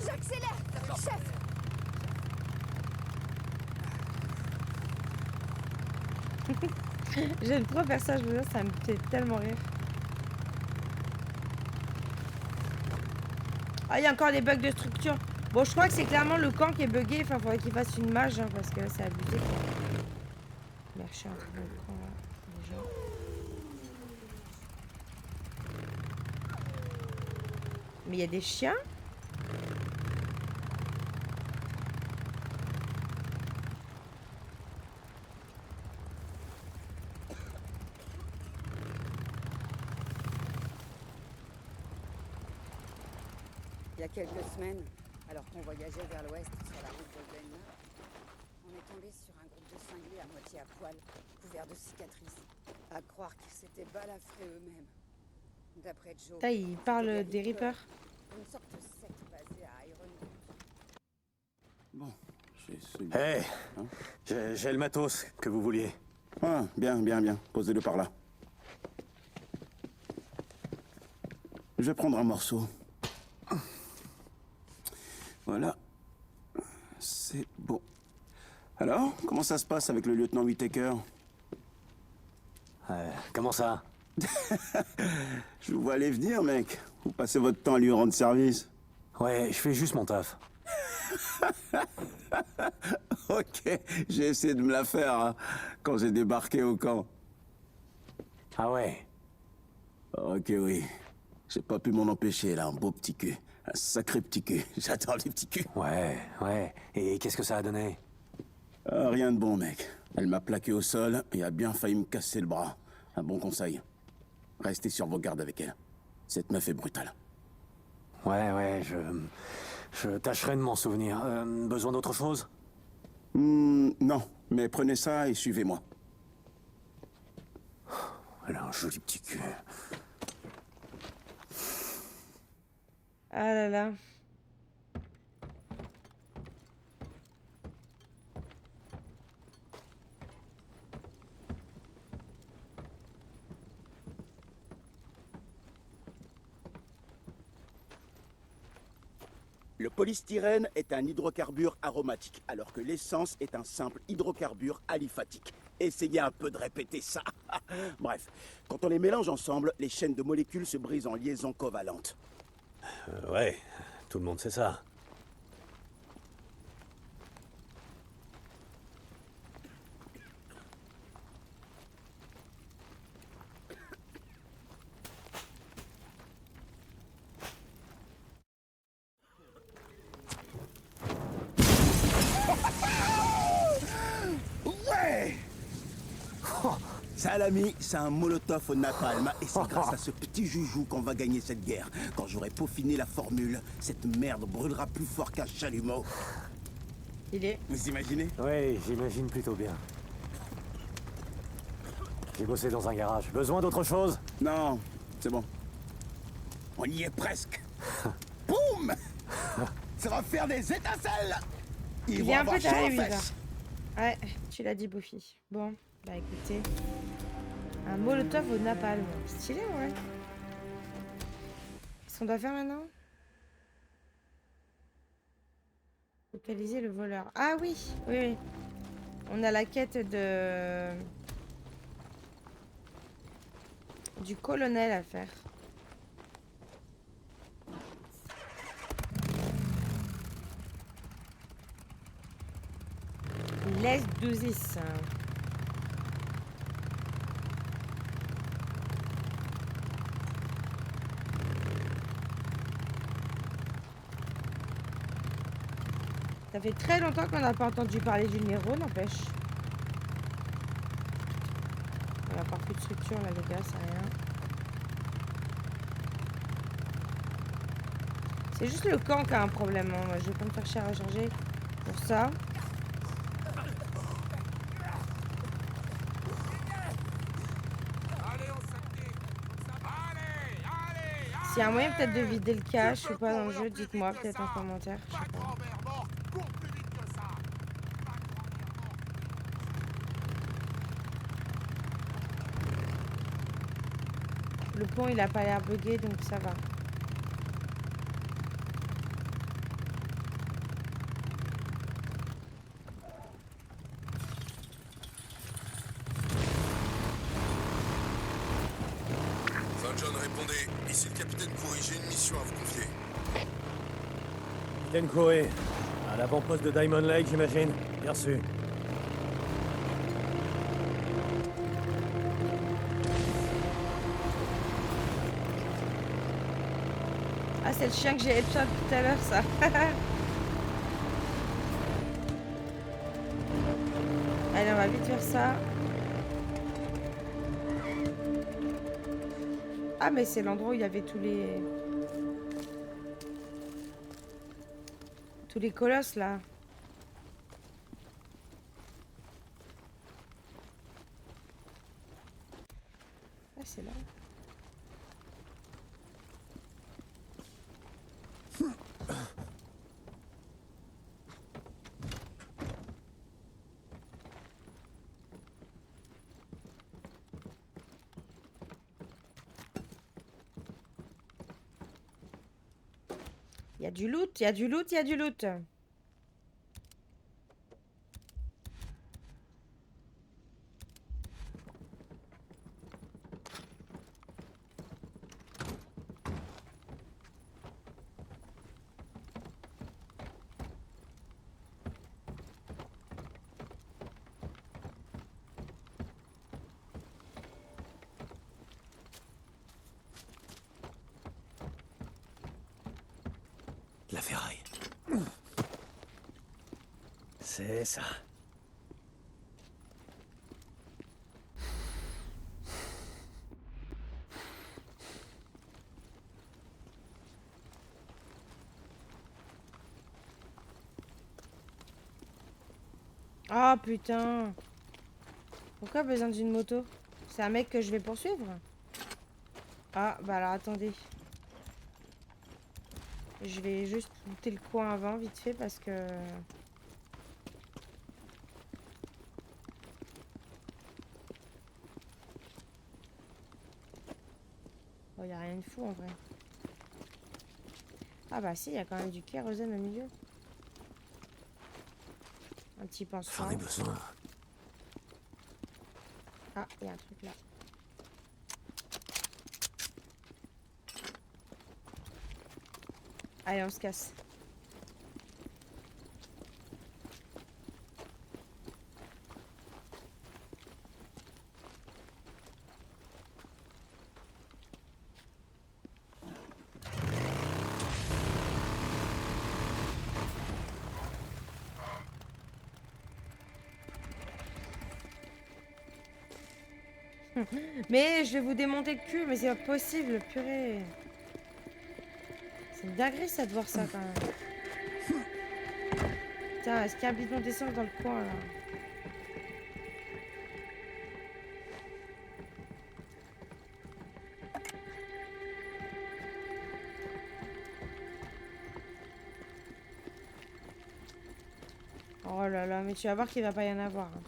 [SPEAKER 7] J'accélère, chef.
[SPEAKER 1] J'aime trop faire ça, je veux dire, ça me fait tellement rire. Ah, il y a encore des bugs de structure. Bon, je crois que c'est clairement le camp qui est bugué. Enfin, faudrait qu'il fasse une mage, hein, parce que c'est abusé, quoi. Merde, je suis en train de le prendre, là, déjà. Mais il y a des chiens?
[SPEAKER 7] Il y a quelques semaines, alors qu'on voyageait vers l'ouest sur la route de Denver, on est tombé sur un groupe de cinglés à moitié à poil, couverts de cicatrices. À croire qu'ils s'étaient balafrés eux-mêmes. D'après Joe,
[SPEAKER 1] Putain, il parle des Reapers.
[SPEAKER 7] une sorte de secte basée à Ironwood.
[SPEAKER 9] Bon, j'ai celui...
[SPEAKER 3] Hé,
[SPEAKER 9] Hein
[SPEAKER 3] j'ai le matos que vous vouliez.
[SPEAKER 9] Ah, bien. Posez-le par là. Je vais prendre un morceau. Voilà. C'est bon. Alors, comment ça se passe avec le lieutenant Whittaker?
[SPEAKER 3] Comment ça?
[SPEAKER 9] Je vous vois aller venir, mec. Vous passez votre temps à lui rendre service.
[SPEAKER 3] Ouais, je fais juste mon taf.
[SPEAKER 9] Ok, j'ai essayé de me la faire hein, quand j'ai débarqué au camp.
[SPEAKER 3] Ah ouais?
[SPEAKER 9] Ok, oui. J'ai pas pu m'en empêcher, là, un beau petit cul. Un sacré petit cul. J'adore les petits culs.
[SPEAKER 3] Ouais. Et qu'est-ce que ça a donné?
[SPEAKER 9] Ah, rien de bon, mec. Elle m'a plaqué au sol et a bien failli me casser le bras. Un bon conseil. Restez sur vos gardes avec elle. Cette meuf est brutale.
[SPEAKER 3] Ouais, je tâcherai de m'en souvenir. Besoin d'autre chose?
[SPEAKER 9] Non, mais prenez ça et suivez-moi.
[SPEAKER 3] Elle a un joli petit cul.
[SPEAKER 1] Ah là là.
[SPEAKER 9] Le polystyrène est un hydrocarbure aromatique, alors que l'essence est un simple hydrocarbure aliphatique. Essayez un peu de répéter ça. Bref, quand on les mélange ensemble, les chaînes de molécules se brisent en liaisons covalentes.
[SPEAKER 3] Ouais, tout le monde sait ça.
[SPEAKER 9] Ouais. Ça, l'ami, c'est un molotov au napalm, et c'est grâce à ce petit joujou qu'on va gagner cette guerre. Quand j'aurai peaufiné la formule, cette merde brûlera plus fort qu'un chalumeau.
[SPEAKER 1] Il est.
[SPEAKER 9] Vous imaginez?
[SPEAKER 3] Oui, j'imagine plutôt bien. J'ai bossé dans un garage. Besoin d'autre chose?
[SPEAKER 9] Non, c'est bon. On y est presque. Boum. Ça va faire des étincelles. Ils
[SPEAKER 1] Il
[SPEAKER 9] vont
[SPEAKER 1] est un
[SPEAKER 9] avoir
[SPEAKER 1] peu
[SPEAKER 9] chaud aux
[SPEAKER 1] taré, lui, là.
[SPEAKER 9] fesses.
[SPEAKER 1] Ouais, tu l'as dit, Buffy. Bon, bah écoutez. Un molotov au napalm. Stylé, ouais. Qu'est-ce qu'on doit faire maintenant? Localiser le voleur. Ah oui, oui, oui. On a la quête de... du colonel à faire. Les 12. Ça fait très longtemps qu'on n'a pas entendu parler du Nero, n'empêche. Il n'y a encore plus de structure là, les gars, c'est rien. C'est juste le camp qui a un problème. Hein. Moi, je vais pas me faire cher à charger pour ça. S'il y a un moyen peut-être de vider le cache ou pas dans le jeu, dites-moi peut-être en commentaire. Je sais pas. Le pont il a pas l'air bugué donc ça va.
[SPEAKER 6] Saint John, répondez. Ici le capitaine Coury, j'ai une mission à vous confier.
[SPEAKER 3] Capitaine Coury, à l'avant-poste de Diamond Lake, j'imagine. Bien reçu.
[SPEAKER 1] Ah c'est le chien que j'ai headshot tout à l'heure ça. Allez on va vite faire ça. Ah mais c'est l'endroit où il y avait tous les colosses là. Ah c'est là. Il y a du loot, il y a du loot, il y a du loot.
[SPEAKER 3] La ferraille. C'est ça.
[SPEAKER 1] Ah putain. Pourquoi besoin d'une moto? C'est un mec que je vais poursuivre? Ah bah alors attendez. Je vais juste looter le coin avant vite fait parce que... Oh, y a rien de fou en vrai. Ah bah si, il y a quand même du kérosène au milieu. Un petit
[SPEAKER 3] J'en
[SPEAKER 1] pansement.
[SPEAKER 3] ai besoin.
[SPEAKER 1] Ah, il y a un truc là. Allez, on se casse. Mais je vais vous démonter le cul, mais c'est pas possible, purée. C'est une dinguerie ça de voir ça quand même. Putain, est-ce qu'il y a un bidon d'essence dans le coin là? Oh là là, mais tu vas voir qu'il va pas y en avoir. Hein.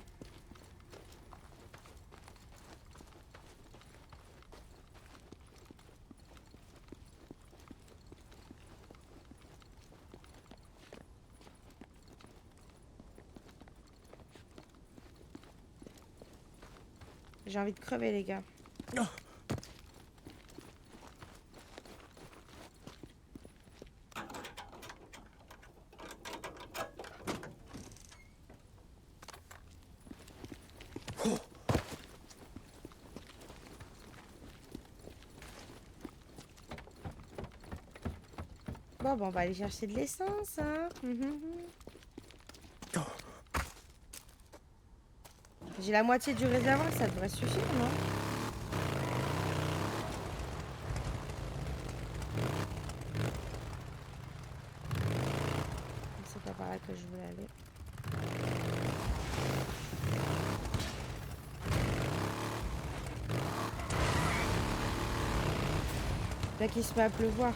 [SPEAKER 1] J'ai envie de crever, les gars. Bon, on va aller chercher de l'essence, hein. J'ai la moitié du réservoir, ça devrait suffire, non? C'est pas par là que je voulais aller. Là qu'il se met à pleuvoir.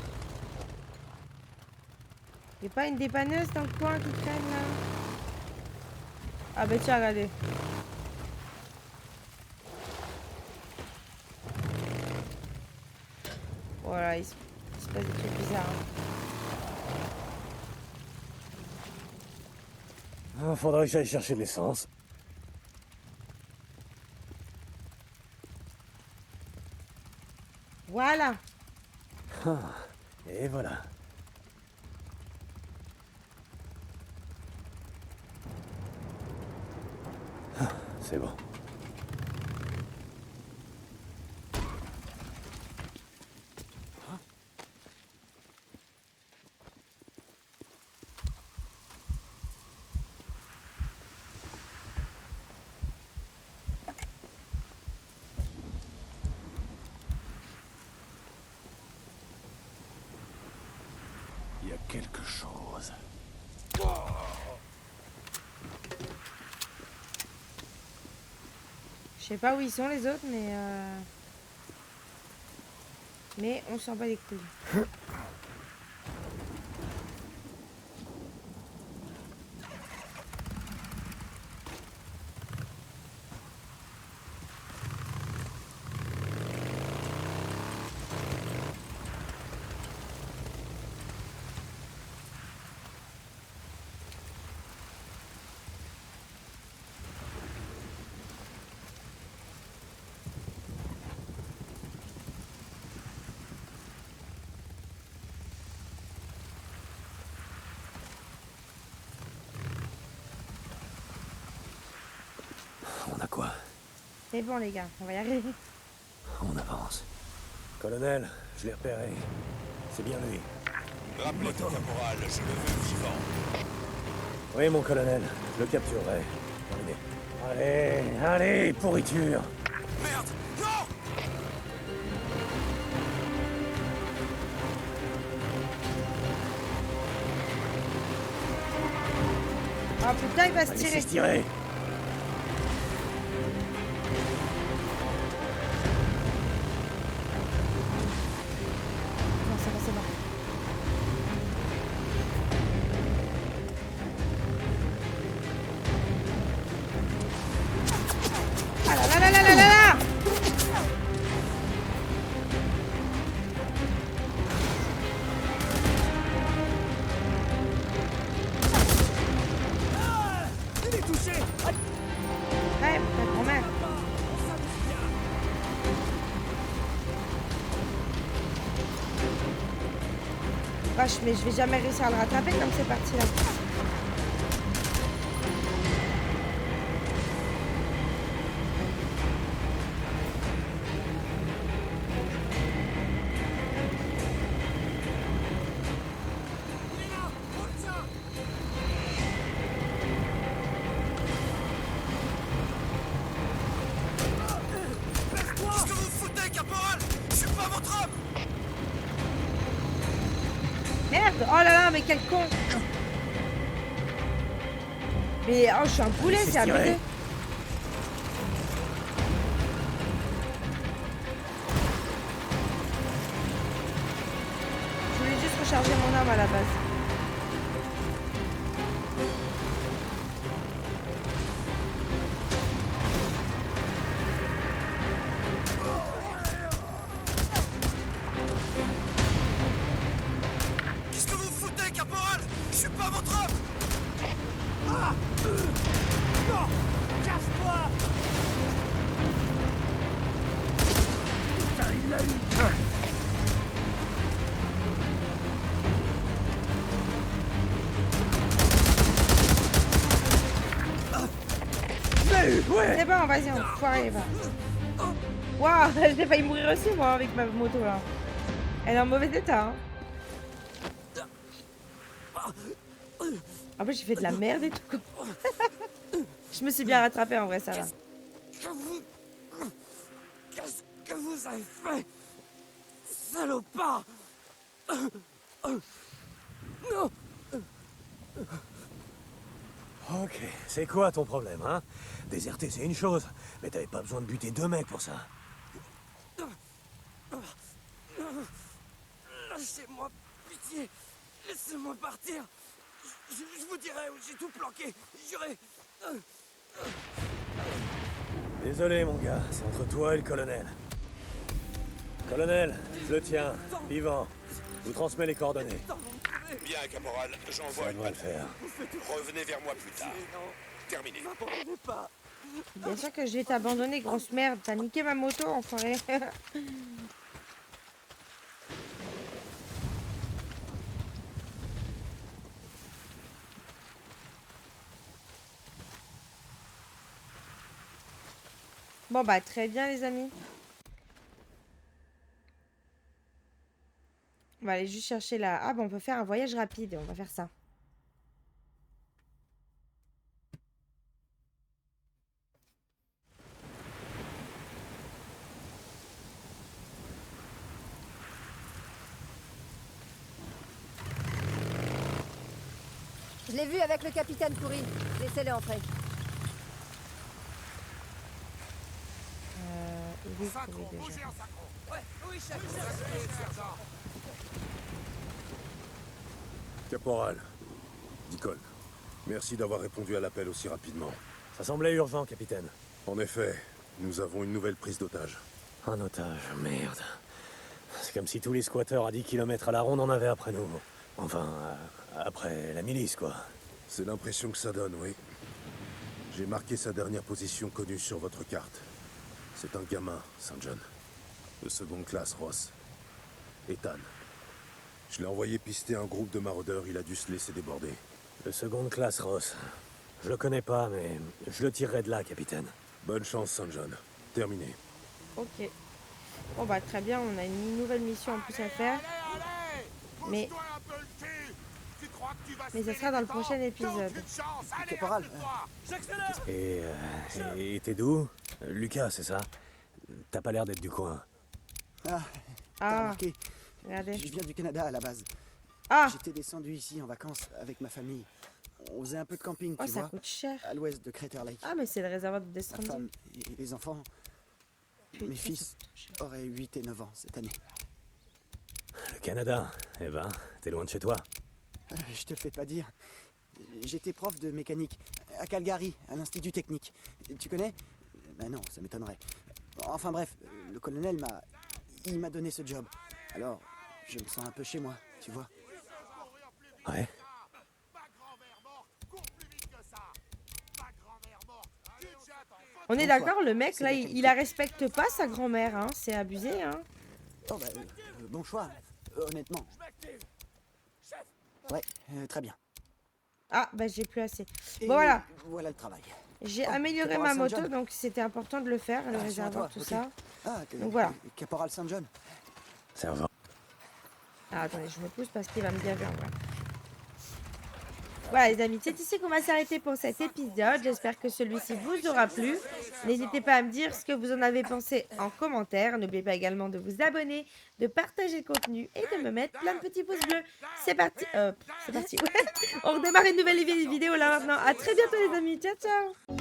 [SPEAKER 1] Y'a pas une dépanneuse dans le coin qui traîne là? Ah bah tiens, regardez. Voilà, il se passe des trucs bizarres.
[SPEAKER 3] Ah, faudrait que j'aille chercher de l'essence.
[SPEAKER 1] Voilà.
[SPEAKER 3] Ah, et voilà. Ah, c'est bon.
[SPEAKER 6] Il y a quelque chose.
[SPEAKER 1] Je sais pas où ils sont les autres, mais on s'en bat les couilles.
[SPEAKER 3] On a quoi?
[SPEAKER 1] C'est bon les gars, on va y arriver.
[SPEAKER 3] On avance. Colonel, je l'ai repéré. C'est bien lui.
[SPEAKER 6] Rappelez-toi, caporal, je le veux vivant.
[SPEAKER 3] Oui, mon colonel, je le capturerai. Terminé. Allez, allez, pourriture!
[SPEAKER 6] Merde! Non!
[SPEAKER 1] Ah putain, il va se
[SPEAKER 3] Allez,
[SPEAKER 1] tirer.
[SPEAKER 3] c'est tiré!
[SPEAKER 1] Non, c'est bon. Ah là là là là là là là! Vache, mais je vais jamais réussir à le rattraper comme c'est parti là.
[SPEAKER 6] Qu'est-ce que vous foutez, caporal? Je suis pas votre homme!
[SPEAKER 1] Merde! Oh là là, mais quel con! Mais oh, je suis un poulet, c'est abusé. Je voulais juste recharger mon arme à la base.
[SPEAKER 6] Qu'est-ce que vous foutez, caporal? Je suis pas votre homme!
[SPEAKER 3] Non! Casse-toi! Putain, il l'a eu! Ouais!
[SPEAKER 1] C'est bon, vas-y, enfoiré, va. Waouh, j'ai failli mourir aussi, moi, avec ma moto, là. Elle est en mauvais état, hein. En plus, j'ai fait de la merde et tout, quoi. Je me suis bien rattrapée, en vrai, ça va.
[SPEAKER 3] Qu'est-ce que vous avez fait? Salopard! Non! Ok, c'est quoi ton problème, hein? Déserter, c'est une chose, mais t'avais pas besoin de buter 2 mecs pour ça. Lâchez-moi, pitié! Laissez-moi partir! Je vous dirai où j'ai tout planqué, jurez! Désolé, mon gars, c'est entre toi et le colonel. Colonel, je le tiens, vivant. Je vous transmets les coordonnées.
[SPEAKER 6] Bien, caporal, j'envoie
[SPEAKER 3] Ça
[SPEAKER 6] une
[SPEAKER 3] doit le faire.
[SPEAKER 6] Revenez vers moi plus tard. Terminé.
[SPEAKER 1] Bien sûr que je vais t'abandonner, grosse merde. T'as niqué ma moto, enfoiré. Bon bah très bien les amis. On va aller juste chercher la... Ah bah on peut faire un voyage rapide, on va faire ça.
[SPEAKER 10] Je l'ai vu avec le capitaine Coury. Laissez-le entrer.
[SPEAKER 1] Il est trouvé déjà.
[SPEAKER 11] Caporal, Deacon, merci d'avoir répondu à l'appel aussi rapidement.
[SPEAKER 3] Ça semblait urgent, capitaine.
[SPEAKER 11] En effet, nous avons une nouvelle prise d'otage.
[SPEAKER 3] Un otage, merde. C'est comme si tous les squatteurs à 10 km à la ronde en avaient après nous. Enfin, après la milice, quoi.
[SPEAKER 11] C'est l'impression que ça donne, oui. J'ai marqué sa dernière position connue sur votre carte. C'est un gamin, St. John. De seconde classe, Ross. Ethan. Je l'ai envoyé pister un groupe de maraudeurs, il a dû se laisser déborder.
[SPEAKER 3] De seconde classe, Ross. Je le connais pas, mais je le tirerai de là, capitaine.
[SPEAKER 11] Bonne chance, St. John. Terminé.
[SPEAKER 1] Ok. Bon bah très bien, on a une nouvelle mission en plus à faire. Mais ça sera dans le prochain épisode.
[SPEAKER 3] Caporal. Et t'es d'où? Lucas, c'est ça? T'as pas l'air d'être du coin.
[SPEAKER 12] Ah, t'as
[SPEAKER 1] Ah,
[SPEAKER 12] remarqué,
[SPEAKER 1] regardez.
[SPEAKER 12] je viens du Canada à la base.
[SPEAKER 1] Ah,
[SPEAKER 12] J'étais descendu ici en vacances avec ma famille. On faisait un peu de camping,
[SPEAKER 1] oh
[SPEAKER 12] tu
[SPEAKER 1] ça
[SPEAKER 12] vois,
[SPEAKER 1] coûte cher.
[SPEAKER 12] à l'ouest de Crater Lake.
[SPEAKER 1] Ah mais c'est le réservoir de
[SPEAKER 12] Ma
[SPEAKER 1] Death Stranding.
[SPEAKER 12] femme et les enfants,
[SPEAKER 1] Putain,
[SPEAKER 12] mes
[SPEAKER 1] ça
[SPEAKER 12] fils,
[SPEAKER 1] coûte cher.
[SPEAKER 12] auraient 8 et 9 ans cette année.
[SPEAKER 3] Le Canada? Eh ben, t'es loin de chez toi.
[SPEAKER 12] Je te le fais pas dire. J'étais prof de mécanique à Calgary, à l'Institut technique. Tu connais? Ben non, ça m'étonnerait. Enfin bref, le colonel m'a donné ce job. Alors, je me sens un peu chez moi, tu vois.
[SPEAKER 3] Ouais.
[SPEAKER 1] On est d'accord, le mec là, il la respecte pas sa grand-mère, hein. C'est abusé, hein.
[SPEAKER 12] Oh bah, bon choix, honnêtement. Ouais, très bien.
[SPEAKER 1] Ah, bah j'ai plus assez.
[SPEAKER 12] Et
[SPEAKER 1] Bon, voilà.
[SPEAKER 12] Voilà le travail.
[SPEAKER 1] J'ai
[SPEAKER 12] Oh,
[SPEAKER 1] amélioré
[SPEAKER 12] Caporal
[SPEAKER 1] ma
[SPEAKER 12] St.
[SPEAKER 1] moto,
[SPEAKER 12] John.
[SPEAKER 1] donc c'était important de le faire, le
[SPEAKER 12] Ah,
[SPEAKER 1] réservoir,
[SPEAKER 12] toi,
[SPEAKER 1] tout
[SPEAKER 12] ok.
[SPEAKER 1] ça.
[SPEAKER 12] Ah,
[SPEAKER 1] Donc voilà.
[SPEAKER 12] Caporal St. John.
[SPEAKER 3] Servant.
[SPEAKER 1] Ah, attendez, je me pousse parce qu'il va me gaver en vrai. Voilà les amis, c'est ici qu'on va s'arrêter pour cet épisode. J'espère que celui-ci vous aura plu. N'hésitez pas à me dire ce que vous en avez pensé en commentaire. N'oubliez pas également de vous abonner, de partager le contenu et de me mettre plein de petits pouces bleus. C'est parti. C'est parti. Ouais. On redémarre une nouvelle vidéo là maintenant. À très bientôt les amis. Ciao, ciao.